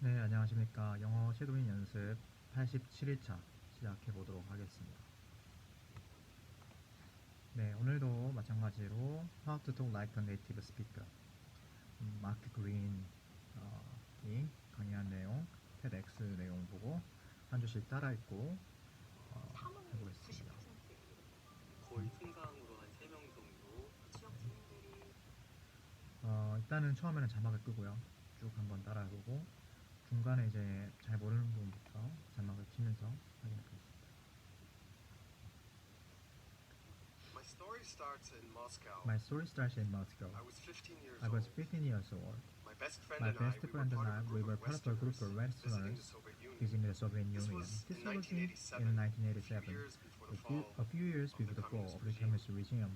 네, 안녕하십니까. 영어 쉐도잉 연습 87일차 시작해 보도록 하겠습니다. 네, 오늘도 마찬가지로 How to talk like a native speaker. 마크 그린이 강의한 내용, TEDx 내용 보고 한 주씩 따라 읽고 해보겠습니다. 거의 순상으로 한 3명 정도. 일단은 처음에는 자막을 끄고요. 쭉 한번 따라 해보고 중간에 이제 잘 모르는 부분부터 자막을 키면서 확인해보겠습니다. My story starts in Moscow. My story starts in Moscow. I was 15 years I was old. 15 years old. My best friend My and I, best friend and I, we were part of a group of visiting Westerners the Soviet Union. visiting the Soviet This Union. was This in was 1987, in a 1987, few years before the fall a few years of before the fall of the communist regime.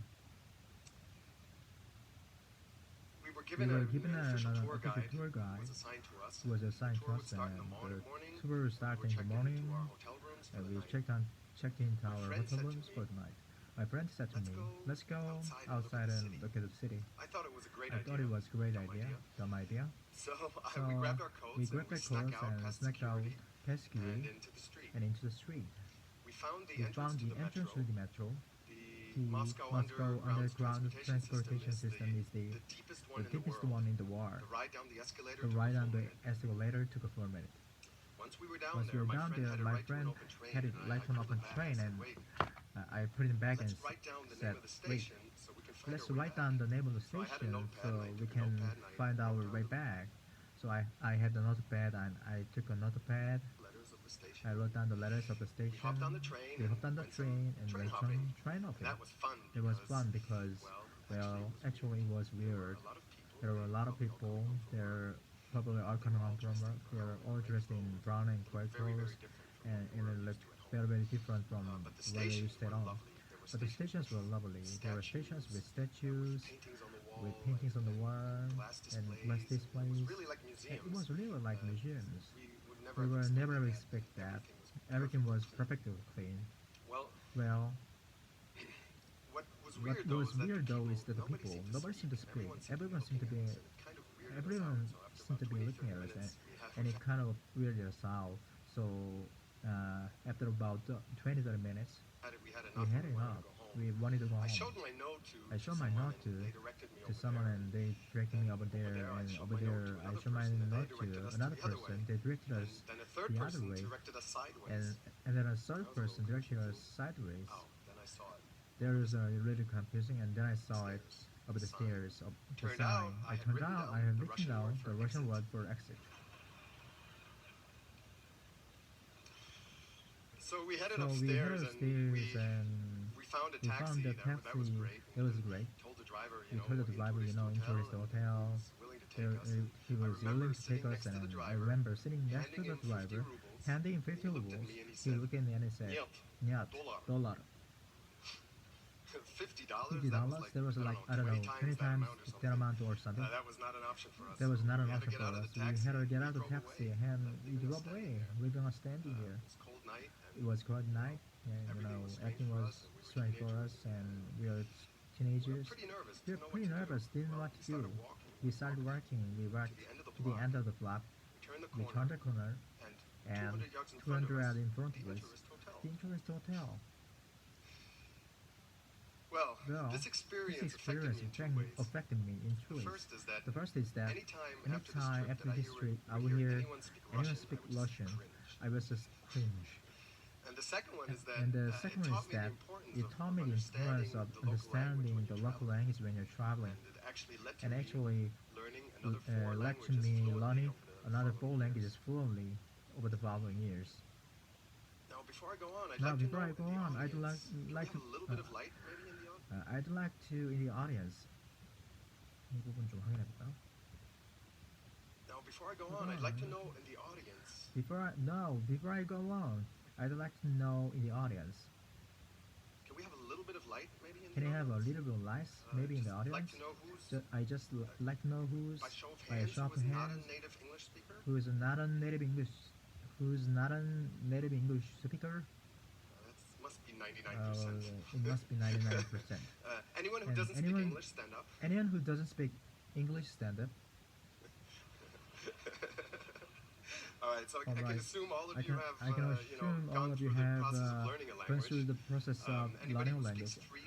We were We given were an given official an tour official guide tour guide who was assigned to us. who was assigned The to tour us, would start in and the the morning. tour would start We in were the checked morning, into our hotel rooms for and the we night. checked into My our friend hotel said to rooms me, for the night. My friend said to me, let's go outside and look at the city. I thought it was a great I idea. thought it was a great Dumb idea, dumb idea. So, So we grabbed our coats we and grabbed we our snuck coats out and past snuck out security past security and into the street. and into the street. We found the We entrance found to the the entrance to metro. the metro. The The Moscow Underground Transportation Transportation System System is the deepest one the in the deepest world. one in the world. The ride down the escalator The took ride a on full the minute. escalator took a full minute. Once we were down Once we there, were my down friend there, had it my right to an friend open train. had it and right to an I open pulled it back. train, I said, and wait, I put it back and let's write down the said, name of the wait, station so we can find let's our way write back. down the name of the So I had a station notepad so and I we took a can notepad and I find our wrote down way the back. So I had a notepad and I took a notepad. letters of the station. I wrote down the letters of the We station. hopped on the train. We hopped on the went some train and train went hopping. some train And hopping. that was fun. It was fun because, well, actually it was there were weird. a lot of people. There were a lot of people. They're probably all coming home from work. They were all dressed in brown and white Very, very clothes, different from and what it we're looked used to at very, home. very different from But the where they stations used to stay were home. lovely. But the stations were lovely. There were stations with statues, paintings on the wall, with paintings on the wall, glass and displays. glass It was displays. really like museums. It was really like museums. We would We were never expect expect that. Everything was Everything was perfectly clean. Well, Well, what was what weird was weird though though is that the nobody people, seemed to nobody seemed to speak. speak. Everyone seemed to be, looking at us, and it kind of weirded us everyone out. So after seemed to about be 20, looking 30 at us, minutes, and it kind of weirded us out. So after about 20, 30 minutes, we had we enough. had and we wanted enough. to go home. We wanted to go I home. showed my note to I showed my someone, note and they directed me to over someone, there. and they directed me over there, and over there I showed my note to another person. They directed And us then a third the other person way, directed us sideways. and then a third That was a little person directed us confusing. sideways. Oh, then I saw it. There was really confusing, and then I saw it over the stairs of the Turned sign. out I had Turned written out down I had the written Russian down word for the Russian exit. word for exit. So we headed So we headed upstairs, upstairs and we found a we taxi. found the That was taxi. great. It was great. Told the driver, We told the driver, in tourist hotel, he was willing to take us, and I remember sitting next to the driver, handing him 50 rubles. He looked at me and he said, "Нет, dollar." $50? There was like, I don't know, 20 times that amount or something. That was not an option for us. That was not an We had to option get for out of us. the We taxi. had to get out of the We drove taxi away. and we Leaving drove us standing away. there. We're gonna standing here. It was a cold night. It was cold night, and everything was strange for us, and we were teenagers. Pretty nervous. We were pretty nervous, didn't know what to do. We started walking. We walked to the end of the block. We turned the We turned the corner, and and 200 yards 200 in front of the us, Interest Hotel. the Interest Hotel. Well, Well, this this experience experience affected me in two The ways. first is that The first is that anytime anytime after this trip I would hear anyone speak Russian, I was just cringe. And the second one is that, And the second one is that it taught me the importance of understanding the local language when you're traveling, and it actually led to and me actually learning another four led to languages me fluently learning over the another following 4 years. languages fluently over the following years. Now, before I go on, I'd Now, like to before know I go in the on, I'd audience, like can to we have a little bit of light maybe in the audience? I'd like to in the audience. 이 부분 좀 확인해 볼까요? Now, before I go on, I'd like to know in the audience. Before I go on, I'd like to know in the audience. Can we have a little bit of light maybe in Can the I have a audience? little bit of light, maybe in the Just like audience? to know who's, I just like to know who's by show of by a hands, show who of is not a hands, native English speaker? who is not a native English, who's not a native English speaker. That must be 99%. It must be 99%. Anyone who And doesn't speak English, stand up. Anyone who doesn't speak English, stand up. right, so I can Alright. assume all of I you can have, I can assume all gone of you through the have process of learning a gone language. through the process of Anybody learning a who language. speaks 3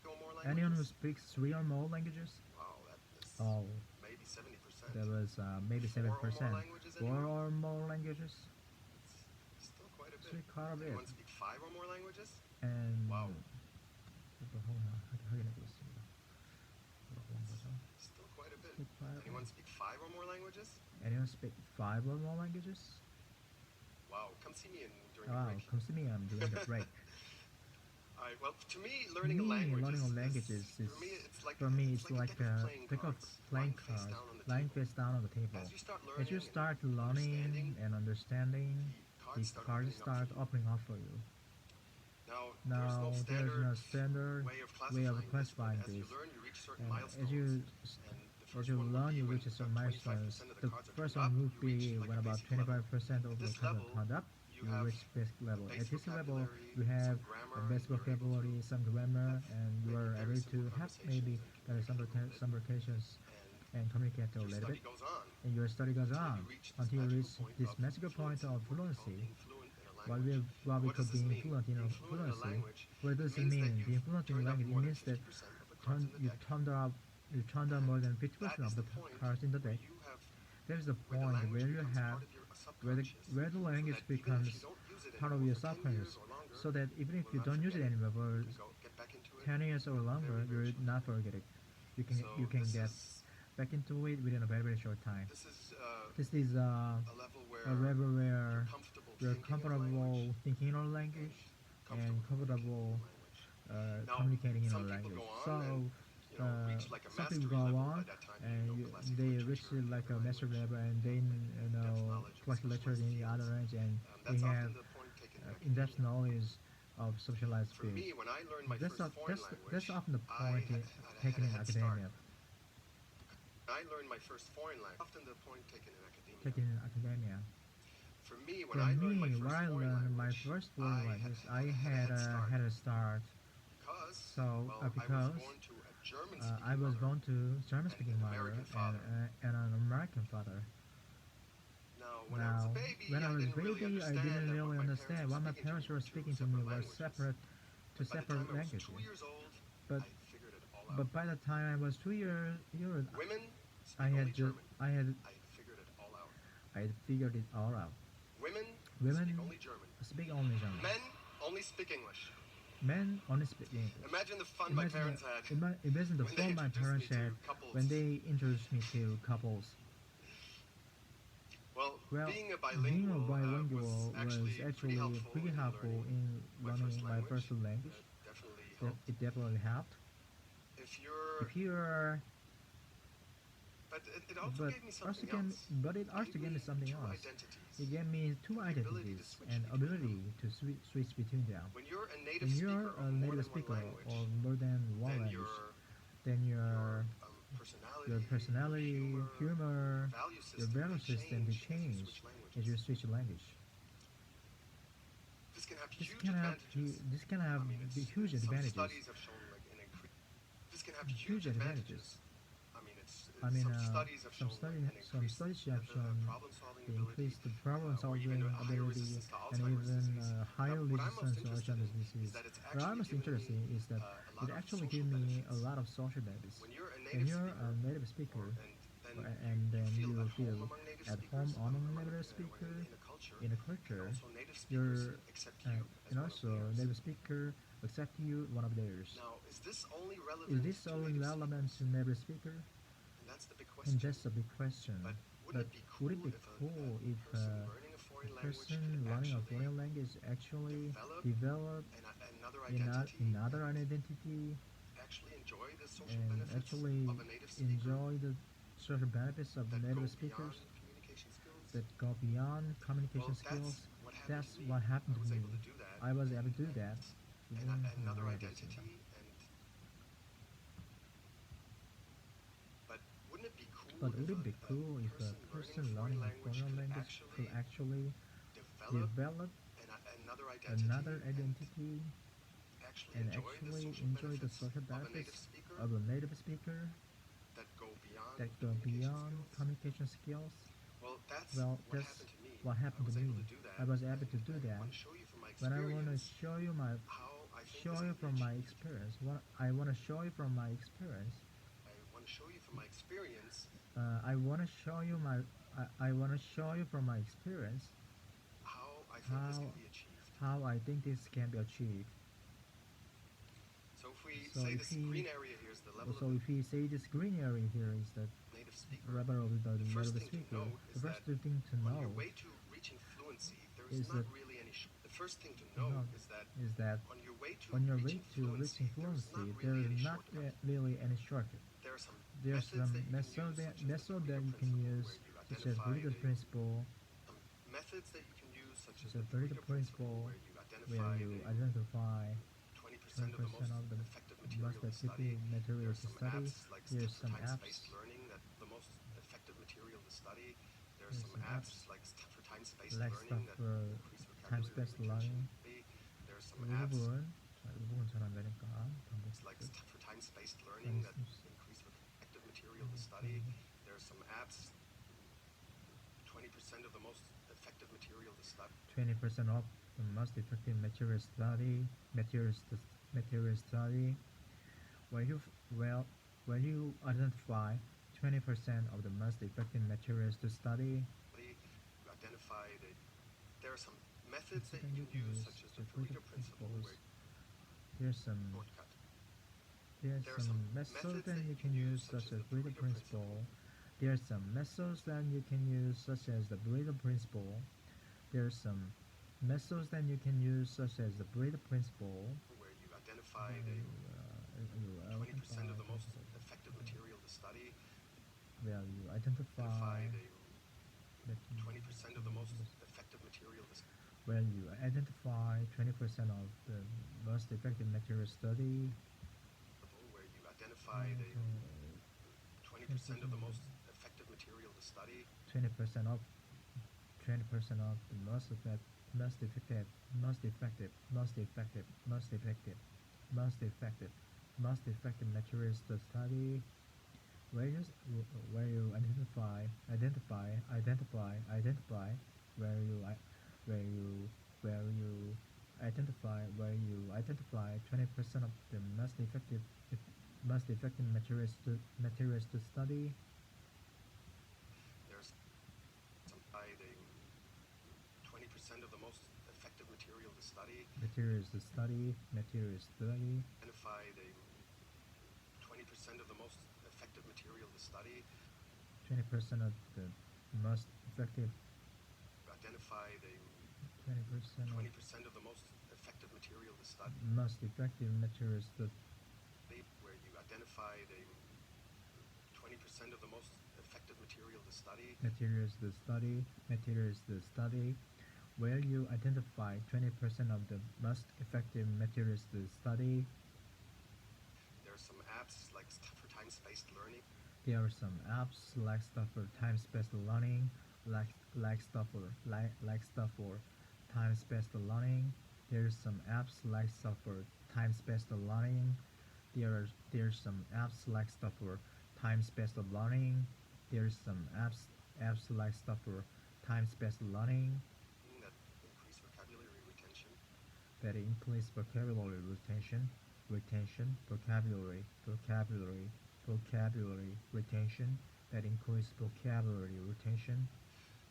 or more Anyone who languages? speaks 3 or more languages? Wow, that is Oh, maybe 70%. there was maybe 4 or more 7%. languages, Four anyone? or more languages? It's still quite a bit. It's quite a bit. Anyone speak 5 or more languages? And Wow. 확인해 보겠습니다. 뭐라고 한 거죠? Still quite a bit. Speak five. Anyone speak 5 or more languages? Anyone speak 5 or more languages? Wow, come see me during the Wow, break. come see me. I'm doing the break. Alright, well, to me, To learning a me, language learning is, a language is for me, it's like like a deck of playing cards lying face down on the table. As you start learning and understanding, the cards start opening up for you. Now, there's no standard way of classifying this. this. As you learn, you reach certain And milestones. as you learn, you reach certain milestones. The first one would be when about 25% of the cards are turned up. You reach basic level. At this level, you have a basic vocabulary, some grammar, and you are able to have maybe some conversations and communicate a little bit. And your study goes on until you reach this magical point of fluency. While we could be fluent in fluency, what does it mean? Being fluent in language, it means that you turned up more than 50% of the cards in the deck. There's the point where you have where the language becomes part of your subconscious, so that even if you don't use it anymore for 10 years or longer, you will not forget it. You can get back into it within a very, very short time. This is a level where you're comfortable thinking in a language and comfortable communicating in a language. So some people go on and they reach like a master level, and then plus lectures in the other range, and they have in-depth knowledge of socialized For skills. me, when I learned my first foreign language, That's often the I point taken in had a head start. academia. I learned my first foreign language. Often the point taken in academia. Taken in academia. For me, For when I learned me, when I my learned my first first foreign foreign language, language, I had a start. Because, So, because I was born to a I was born to German-speaking mother. German-speaking mother American father. and an American father. Now, when I was a baby, when I was I didn't really understand what my parents were speaking to me was separate By the time I was languages. 2 years old, But I figured it all out. but by the time I was 2 years old, Women speak I only had German. I had I figured it all out. I had figured it all out. Women Women speak only German. speak only German. Men only speak English. Men only speak English. Imagine the fun my parents had. Imagine the when they fun my introduced parents me to had couples. when they introduced me to couples. Well, Well, being a being a bilingual, bilingual was actually pretty helpful in learning my first language. Definitely helped. It definitely helped. If you're, If you're, but it also gave me something else. but it also gave me something two else. identities. It gave me two The ability to identities switch and between ability to switch between them. When you're a native When speaker you're of a more native than speaker one language, or more than one then language, then your your personality, humor, value your system, value may system will change as you switch language. This can have This huge can have advantages. this can have huge Some advantages. studies have shown like an increase. This can have Huge advantages. I mean, some studies have shown some studies have shown problem-solving the ability, increased the problem-solving or even a higher ability resistance to and Alzheimer's even disease. higher What I'm most resistance to interested Alzheimer's in disease. is that it's What I'm actually most given interested me, in is that a lot it of actually social gives me a benefits. lot of social benefits. When you're a When native you're speaker, a native speaker, and then you you feel will at home feel among at home on a native speakers, native speaker in in a a culture. also native speakers You're accept you as and one of also theirs. native speaker accept you one of theirs. Now, is this only relevant Is this to only native relevant speakers? to native speaker? And that's the big And question. that's a big question. But But would it be cool cool if a person learning a a foreign language person can learning a actually foreign language actually develop another another identity, identity actually enjoy the social and benefits actually of a native speaker enjoy the social benefits of that native go speakers beyond communication skills? that go beyond communication Well, skills? that's That's what happened I to was me. able to do that. I was able to do that. Another Mm, identity, but wouldn't it be cool? But would it be cool if a person learning a foreign language could actually develop another identity and actually enjoy the social benefits of a native speaker that go beyond that go beyond communication skills? Well, that's Well, what that's happened to me what happened to was able me. to do that. I was able to and do I that. want to show you from my But I want to experience show you my how I think show this you can be from my achieved. experience. What I want to show you from my experience. I want to show you from my experience I want to show you my. I want to show you from my experience how I think this how can be achieved. how I think this can be achieved. So if we So say if this he- green area here is the level So of if we say this green area here is the the native speaker, level of the the first native thing to speaker, note the is first that thing to on know your way to reaching fluency, there is is not that- really any. The first thing to no, note is that is on your way to on your way reaching to reaching fluency, fluency, there there is is not not really any shortcut. really any shortcut. There are some There's methods some that you can use, such as the method that Pareto you can principle, use, where you such as identify Pareto the principle, some methods that you can use, such as the the Pareto Pareto principle, principle, where you where identify you the identify 20% of the 20% most of the effective most material to study. effective material There are to some study. apps like There's Step for some Time-Spaced apps. Learning, that the most effective material to study. There are There's some some apps apps like Step for Time-Spaced like Learning stuff that for increase time vocabulary spaced retention. learning. There are some 이 apps 부분 이 부분 잘 안 되니까 like 반복해서 Step for Time-Spaced Learning that increase effective material to study. There are some apps 20% of the most effective material to study. 20% of the most effective material study material study where you well when you identify 20% of the most effective materials to study. You identify that there are some methods that you can use, such as the Pareto principle, where There's some shortcut. there's There are some some methods methods that you can use such as Pareto principle. There's some methods that you can use such as the Pareto principle. There's some methods that you can use such as the Pareto principle. where you identify the 20% of the most effective material to study. Where you identify the 20% of the most effective material to study. where you identify 20% of the most effective material study. Where you identify the 20% of the most effective material to study. 20% of 20% of the most effective most effective most effective most effective most effective most effective most effective materials to study. Where you identify where you identify 20% of the most effective materials to study. There's some by the 20% of the most effective material to study. Materials to study. Identify the 20% of the most effective material to study. 20% of the most effective. Identify the 20% of the most effective material to study. Most effective materials to where you identify the 20% of the most effective material to study. Materials to study. Where you identify 20% of the most effective materials to study. There are some apps like Stuff for Time-Spaced Learning. There are some apps like stuff for time-spaced learning, like stuff for time-spaced learning. There's some apps like stuff for time-spaced learning. There's some apps like stuff for time-spaced learning. There's some apps like stuff for time-spaced learning That increase vocabulary retention. that increase vocabulary retention, vocabulary retention, that increase vocabulary retention.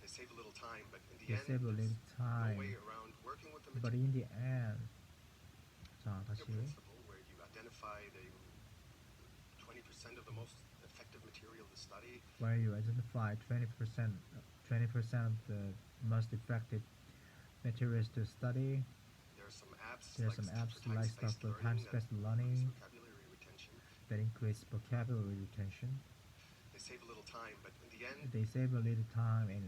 They save a little time, but in the They end, save a little there's time. no way around working with the But material in the end, 자 다시 principle, where you identify the 20% of the most effective material to study. where you identify 20% of the most effective materials to study. There are some apps There's like some apps Stuff for like stuff for Time-Spaced time-spaced Learning learning that increase vocabulary retention. that increase vocabulary retention. They save a little time, but in the end, They save a little time, and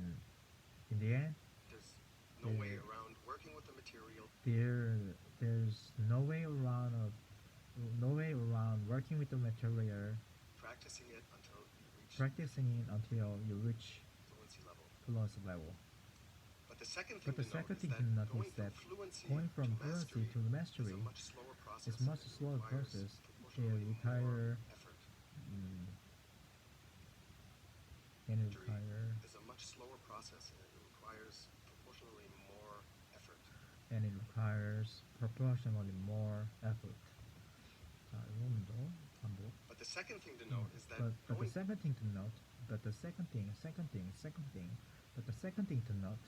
in the end, there's no Yeah. way around working with the material. there's no way around working with the material, Practicing it until you reach practicing it until you reach fluency level. fluency level. But the second But thing the to second note thing is to that note going is that from fluency going from to fluency mastery to mastery is a much slower process. is much and it slower requires process. They proportionally require more effort. and require Is a much slower process and it requires requires proportionally more effort. and it requires proportionally more effort. 자, 이번도 반복. But the second thing to note is that But the going second thing to note, but the second thing to note,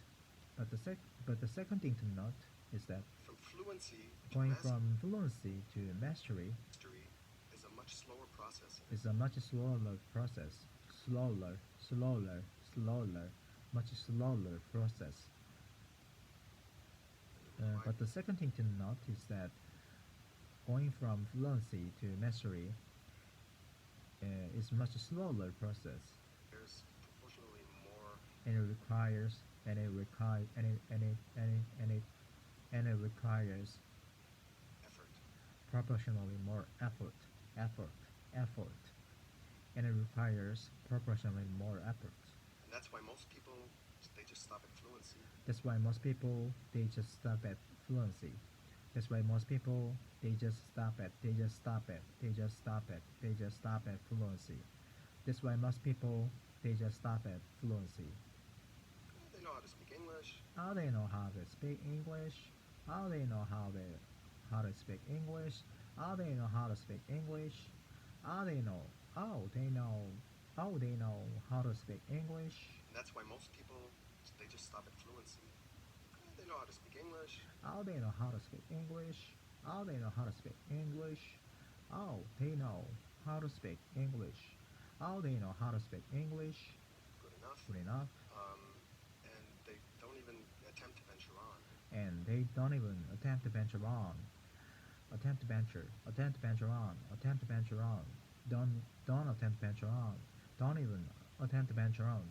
but the second thing to note is that from fluency to going mastery from fluency to mastery is a much slower process. is a much slower process. Much slower process. But the second thing to note is that going from fluency to mastery is much slower process, There's proportionally more and it requires effort. proportionally more effort, and it requires proportionally more effort. And that's why most people, they just stop at fluency. That's why most people they just stop at fluency. That's why most people they just stop at fluency. That's why most people they just stop at fluency. They know how to speak English. How they know how to speak English? How they know how to speak English? How they know how to speak English? How they know how to speak English? And that's why most people, they just stop at fluency. They know how to speak English. How they know how to speak English? How they know how to speak English? How they know how to speak English? How they know how to speak English? Good enough. Good enough. And they don't even attempt to venture on. And they don't even attempt to venture on. Attempt to venture on. Don't attempt to venture on. Don't even attempt to venture on.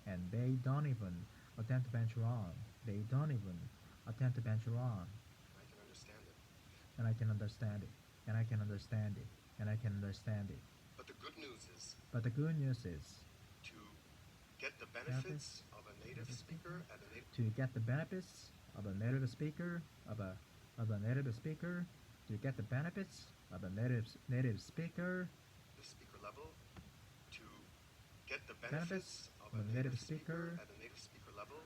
And they don't even attempt to venture on. They don't even attempt to venture on. I can understand it. And I can understand it. And I can understand it. And I can understand it. But the good news is But the good news is to get the benefits of a native speaker at a native to get the benefits of a native speaker to get the benefits of a native speaker level, to get the benefits benefits of a native speaker at a native speaker level,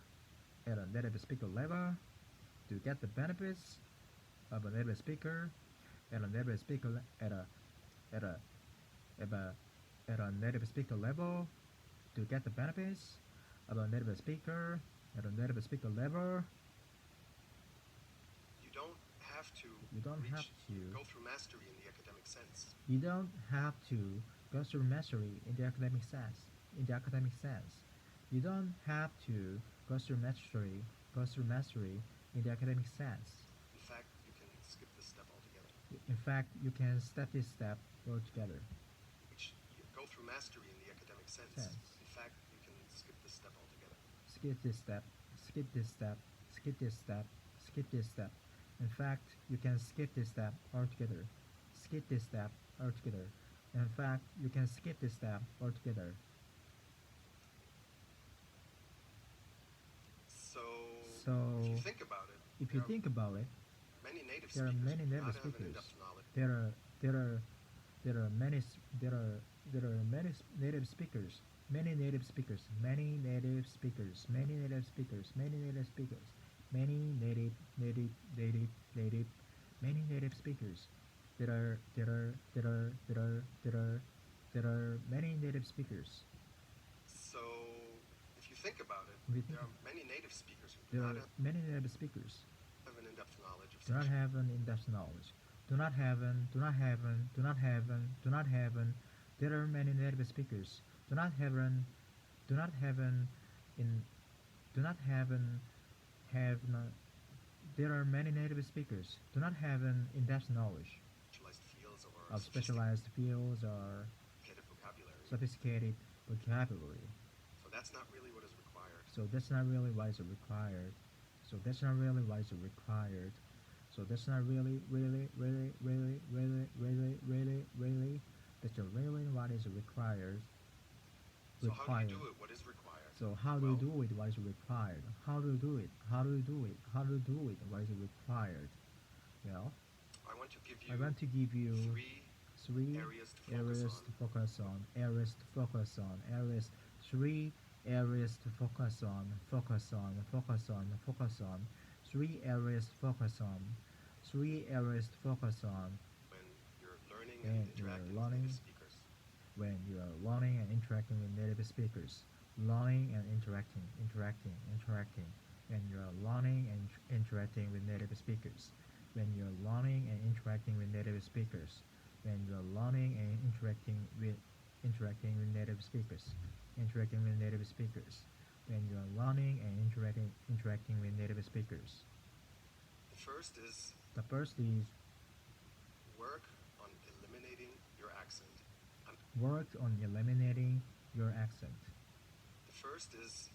to get the benefits of a native speaker at a native speaker native speaker level, to get the benefits of a native speaker at a native speaker level. you don't have to go through mastery in the academic sense. You don't have to go through mastery in the academic sense. You don't have to go through mastery in the academic sense. In fact, you can skip this step altogether. In fact, you can step this step altogether. Which you go through mastery in the academic sense. Sense. In fact, you can skip this step altogether. Skip this step. In fact, you can skip this step altogether. In fact, you can skip this step altogether. So, if you think about it, many native there are speakers many do native not have an speakers. in-depth knowledge. There are many native speakers. Many native speakers. Many native speakers. Many native speakers. Many native speakers. Many native speakers. There are many native speakers. So, if you think about it, If you think there are many native speakers who There do are not many native speakers. have an in-depth knowledge of Do not such. have an in-depth knowledge. Do not have an. There are many native speakers. Do not have an. In. Do not have an. Have not. There are many native speakers. Do not have an in-depth knowledge Specialized fields or of specialized fields or sophisticated vocabulary. sophisticated vocabulary. So that's not really what is required. So that's not really what is required. So that's not really what is required. So that's not really that's really what is required. So how do you do it? What is required? So how do you do it? What is required? How do you do it? What is required? Well, I want to give you three three areas to focus on. Three areas to focus on, focus on, focus on, focus on. 3 areas to focus on. 3 areas to focus on when you're learning when and you are interacting with learning, native speakers. when you are learning and interacting with native speakers. Learning and interacting, interacting, interacting. When you are learning and interacting with native speakers. When you are learning and interacting with native speakers. When you are learning and interacting with native speakers. Interacting with native speakers. When you are learning and interacting with native speakers. The first is The first is work on eliminating your accent. work on eliminating your accent. The first is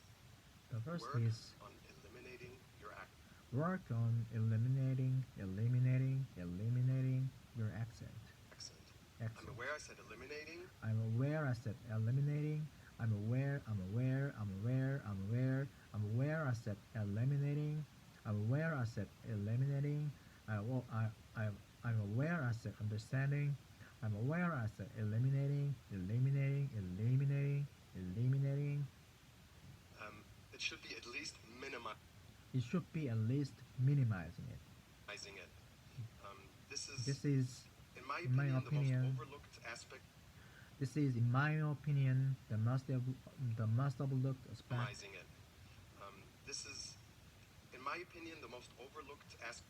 The first work is on eliminating your accent. work on eliminating your accent. I'm Accent. aware I said eliminating. I'm aware I said eliminating. I'm aware I said eliminating. I'm aware I said eliminating. I'm aware I said understanding. I'm aware I said eliminating. It should be at least minimizing It should be at least minimizing it. it. This is, in my in my opinion, opinion, the most overlooked aspect. This is, in my opinion, the most overlooked aspect. Minimizing it. This is, in my opinion, the most overlooked aspect.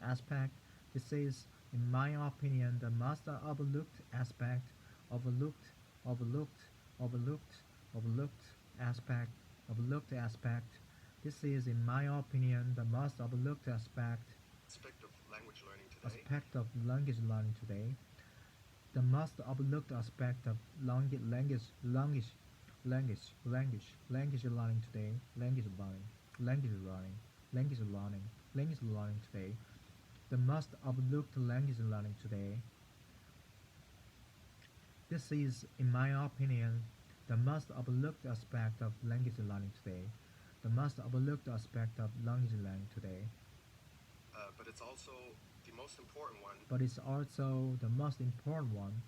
Aspect. This is, in my opinion, the most overlooked aspect. Overlooked aspect. This is, in my opinion, the most overlooked aspect. Aspect of language learning today. Aspect of language learning today. The most overlooked aspect of language learning today. Language learning today. The most overlooked language learning today. This is, in my opinion, the most overlooked aspect of language learning today. The most overlooked aspect of language learning today. But it's also the most important one. But it's also the most important one.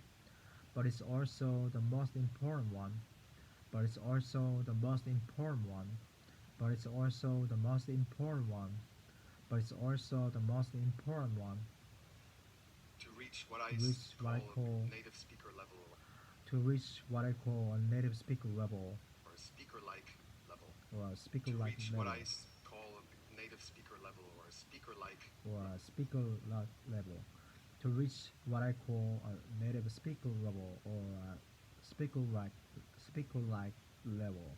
But it's also the most important one. But it's also the most important one. But it's also the most important one. But it's also the most important one. To reach what I call native speaker level. To reach what I call a native speaker level. Or a speaker-like level. Or a speaker-like To reach level. what I call a native speaker level, or a speaker-like. Or a speaker-like level. To reach what I call a native speaker level, or a speaker-like level.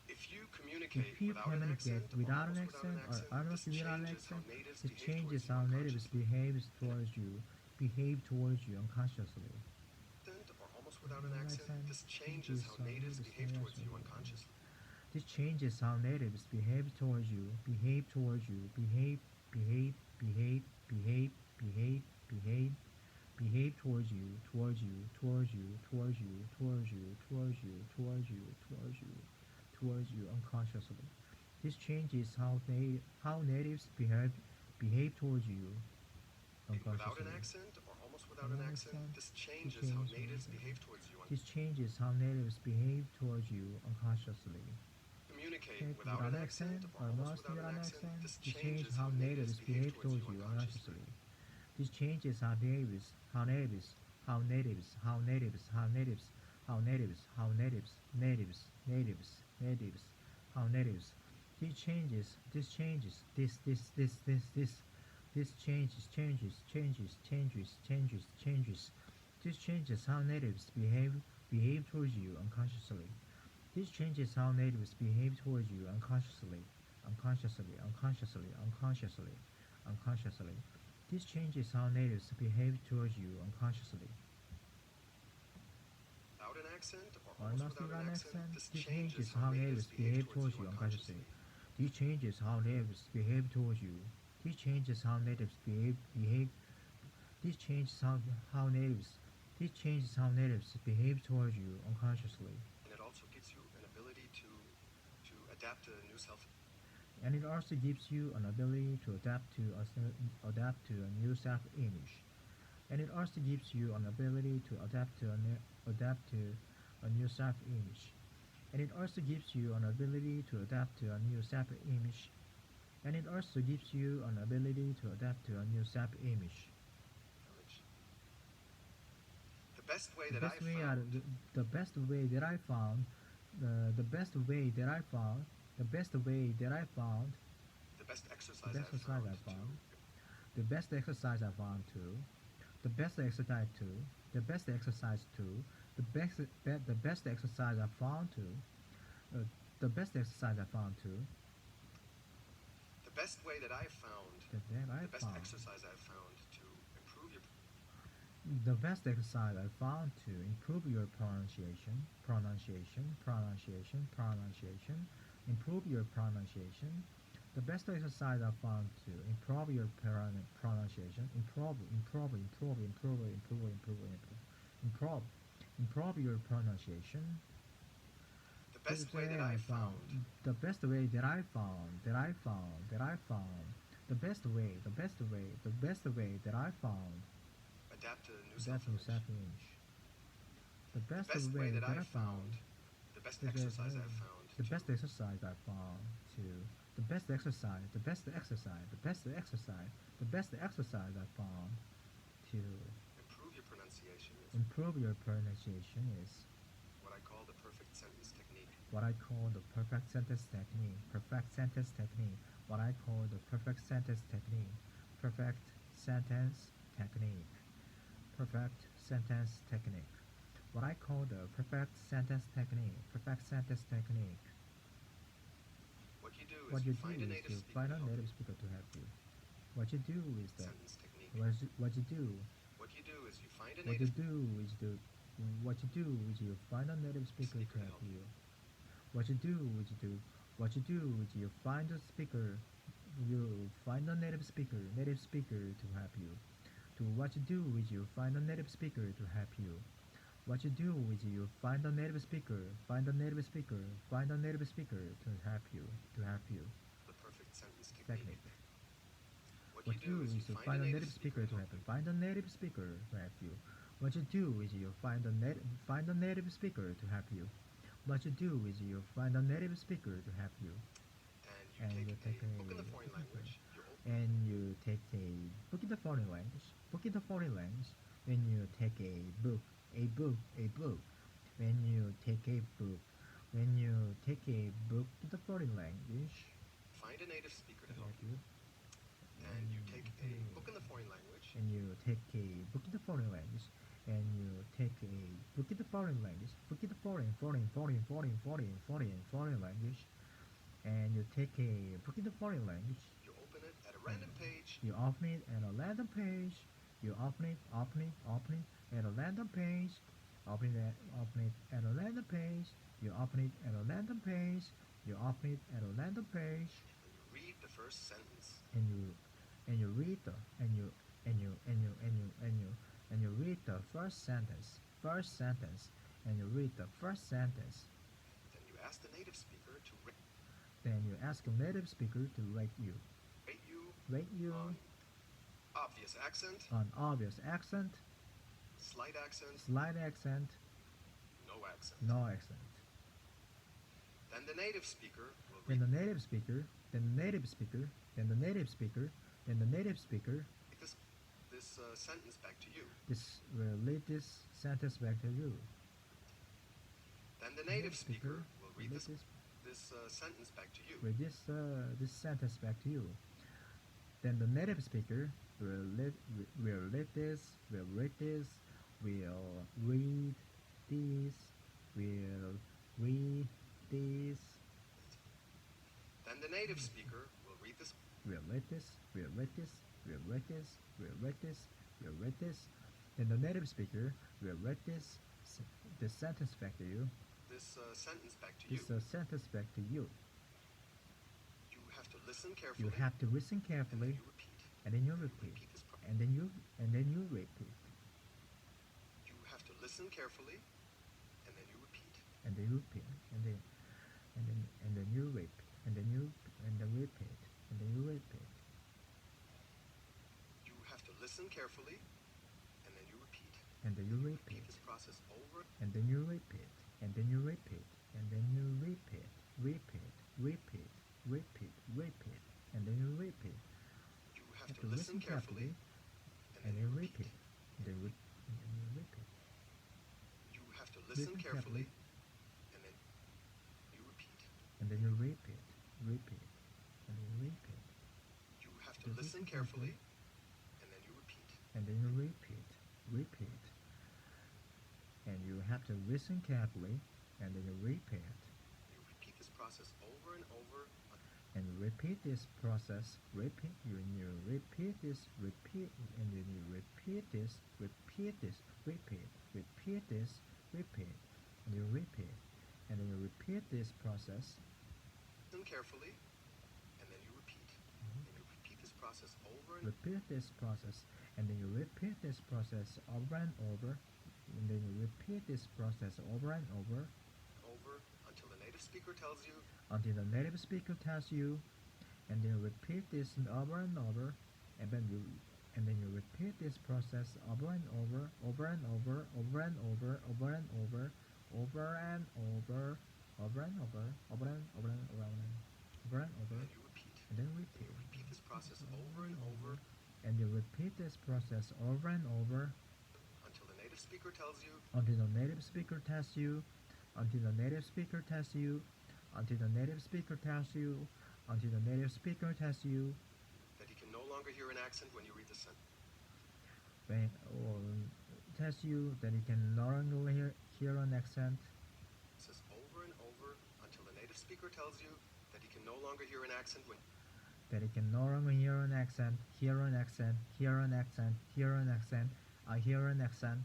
If you communicate If you communicate without an accent or almost without an accent, it changes how natives behave towards you unconsciously. Or almost without an accent, this changes how natives behave towards you unconsciously. This changes how natives behave towards you, behave towards you, behave towards you, unconsciously. This changes how natives behave towards you unconsciously. Without an accent or almost without an accent, this changes how natives behave towards you. This changes how natives behave towards you unconsciously. Communicate without an accent or almost without an accent, this changes how natives behave towards you unconsciously. This changes how natives This changes, this changes, this changes how natives behave towards you unconsciously. This changes how natives behave towards you unconsciously. This changes how natives behave towards you unconsciously. Without an accent or Almost almost without an accent, this changes changes how how natives natives behave towards you unconsciously. unconsciously. This changes how natives behave towards you. This changes how natives behave. This changes how natives. This changes how natives behave towards you unconsciously. And it also gives you an ability to adapt to a new self. And it also gives you an ability to adapt to a new self-image. and it also gives you an ability to adapt to a new self-image. And it also gives you an ability to adapt to a new self-image. And it also gives you an ability to adapt to a new self-image. The best way The that I best way, found, the best way that I found, the best way that I found, the best way that I found, the best exercise the best I exercise found I found, the best exercise I found too, the best exercise too, the best exercise too, the best exercise I found too, the best exercise I found too, the best way that I found, the best exercise I found to improve your the best exercise I found to improve your pronunciation, improve your pronunciation. The best exercise I found to improve your pronunciation, improve your pronunciation. the best way that I found, The best way that I found, the best way, the best way that I found, adapt to new that's new self-image. self-image. The The best best way that I found, found, the best exercise I found the to best exercise I found to the best exercise I found to improve your pronunciation is improve your pronunciation is what I call the perfect sentence technique. what I call the perfect sentence technique. What I call the perfect sentence technique. Perfect sentence technique. Perfect sentence technique. What I call the perfect sentence technique. Perfect sentence technique. What you do What is you you do find a is native you speaker find to a help native you. speaker to help you. What you do is that Sentence technique. what you do What you do is you find a what you native do is the what you do is you find a native speaker to help you. What you do is you find a speaker. You find a native speaker to help you. To what you do is you find a native speaker to help you. What you do is you find a native speaker to help you. the perfect sentence technique. Technique. What What you you do do is is you you find a native speaker speaker to to help help you. you. Find a native speaker to help you. What you do is you find a native speaker to help you. What you do is you find a native speaker to help you. And And you you take take a book in the foreign language. and you take a book in the foreign language. Book in the foreign language. When you take a book. When you take a book. When you take a book in the foreign language. Find a native speaker to To help help you. you. And you take a book in the foreign language. And you take a book in the foreign language. And you take a book in the foreign language. Book in the foreign language. And you take a book in the foreign language. You open it at a random page. You open it at a random page. You open it at a random page. Open it at a random page. You open it at a random page. You open it at a random page. And you read the first sentence. And you read the and you read the first sentence. And you read the first sentence. Then you ask the native speaker to Then you ask a native speaker to rate you. rate you On on obvious accent, obvious accent, slight accent, slight accent, no accent. no accent. Then the native speaker will Then read the native speaker, this sentence back to you. this will read this sentence back to you. Then the native speaker will read read this sentence back to you. read this sentence back to you. Then the native speaker will read this, will read this, will read this, will read this, Then the native speaker will read this will read this, will read this, will read this, will read this, will read this. Then the native speaker will read this sentence back to you. this sentence back to you. This sentence back to you. You have to listen carefully. You have to listen and then carefully, you repeat. and then you repeat, Repeat this. and then you repeat, You have to listen carefully, and then you repeat. and then you repeat, and then you repeat, and then you repeat, and then you repeat. You have to listen carefully, and and then you repeat. and then you Repeat repeat, this process over. and then you repeat, and then you repeat, and then you repeat, repeat, repeat, repeat, repeat, and then you repeat. You You have have to listen carefully, and then you repeat, and then and then you repeat. You have to listen carefully, and then you repeat. And then you repeat, repeat, and then you repeat, You have to listen carefully, and then you repeat. and then you repeat, repeat, and you have to listen carefully, and then you repeat, You repeat this process over and over. and you repeat this process, repeat, and you repeat this, repeat, and then you repeat this, repeat this, repeat, repeat this, repeat, and you repeat, and then you repeat this process. Listen carefully, and then you repeat. And you repeat this process over and Repeat this process, and then you repeat this process over and over, and then you repeat this process over and over over until the native speaker tells you. until the native speaker tells you, and then you repeat this over and over, and then you repeat this process over and over, over and over, over and over, over and over, over and over, over and over, over and over and over and over and over, And you repeat. and then And repeat. you repeat this process over and over And you repeat this process over and over until the native speaker tells you. until the native speaker tells you, until the native speaker tells you, until the native speaker tells you, until the native speaker tells you, That he can no longer hear an accent when you read the sentence. when, or tells you that he can no longer hear an accent, Says over and over until the native speaker tells you that he can no longer hear an accent when. that he can no longer hear an accent, hear an accent, hear an accent, hear an accent, I hear an accent.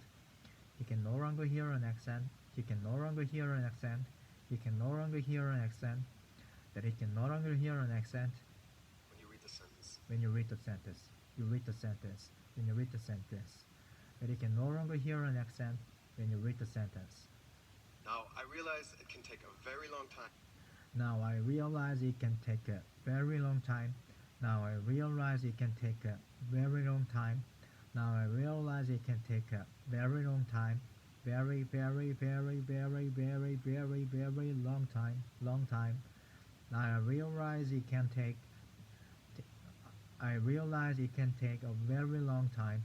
He can no longer hear an accent, he can no longer hear an accent, he can no longer hear an accent, that he can no longer hear an accent. When you read the sentence. When you read the sentence, you read the sentence, when you read the sentence, that he can no longer hear an accent when you read the sentence. Now, I realize it can take a very long time. Now I realize it can take a very long time. Now I realize it can take a very long time. Now I realize it can take a very long time. Very, very, very, very, very, very, very long time. Long time. Now I realize it can take. I realize it can take a very long time.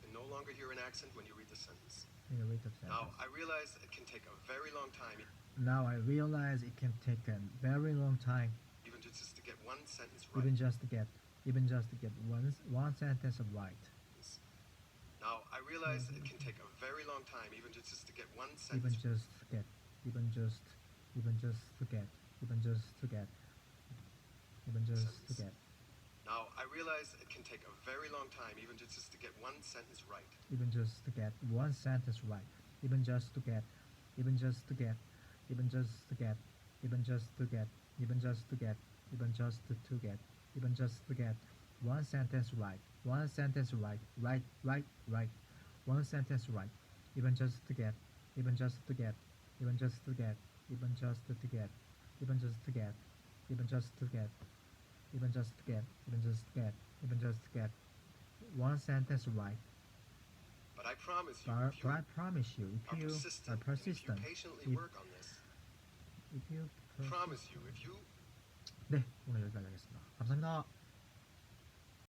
You can no longer hear an accent when you read the sentence. When you read the sentence. Now, I realize it can take a very long time. Now I realize it can take a very long time, Even just to get one sentence right. even just to get one sentence right. Now, I realize it can take a very long time, even just to get one Even sentence. just to get, even just to get, even just to get, even just to get, Now, I realize it can take a very long time, even just to get one sentence right. even just to get one sentence right. Even just to get, even just to get, even just to get, even just to get, even just to get, even just to get, even just to get one sentence right. One sentence right. Right, right, right. One sentence right. Even just to get, even just to get, even just to get, even just to get, even just to get, even just to get, even just to get, even just to get, even just to get one sentence right. But I promise you, But, if but you I promise you, are if you persistent, are and persistent, if you patiently if- work on this, if you promise you, if you 네, 오늘 여기까지 하겠습니다. 감사합니다.